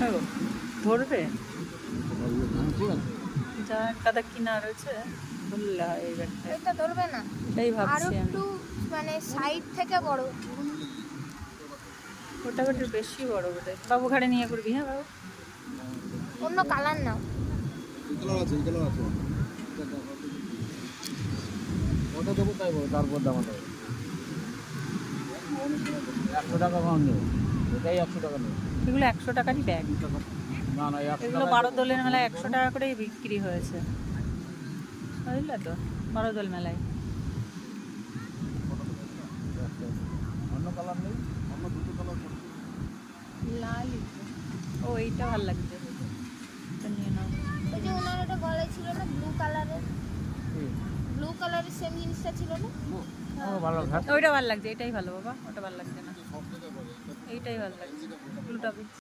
ও, ধরবে ঠিক আছে যা কাদা কিনা রয়েছে ধরলে হয় এই ব্যাগটা। এটা ধরবে না, এটাই আরো ভাবছি আমি। একটু মানে সাইড থেকে বড়। ওটা একটু বেশি বড় বোধ বাবু ঘাড়ে নিয়ে করবি। হ্যাঁ বাবু, অন্য কালার নাও। এই কালার আছে ওটা দেবো তাই বলো, তারপর দাম দেবো 100 টাকা কম নেব, এটাই 100 টাকা নেব। এগুলো 100 টাকারই ব্যাগ। না না 100 এগুলো টাকা 12 দোলের মেলায় 100 টাকা করেই বিক্রি হয়েছে, বুঝলে তো, 12 দোল মেলায়। অন্য কালার নেই, অন্য দুটো কালার লাল, ও এইটা ভালো লাগছে, এটা নিয়ে নাও। ওই যে ওনার ওটা গলায় ছিল না ব্লু কালারের, ব্লু কালারের সেম জিনিসটা ছিল না? ভালো ঘাট ওইটা ভালো লাগছে, এটাই ভালো বাবা, ওটা ভালো লাগছে না, এইটাই ভালো লাগছে ব্লুটা।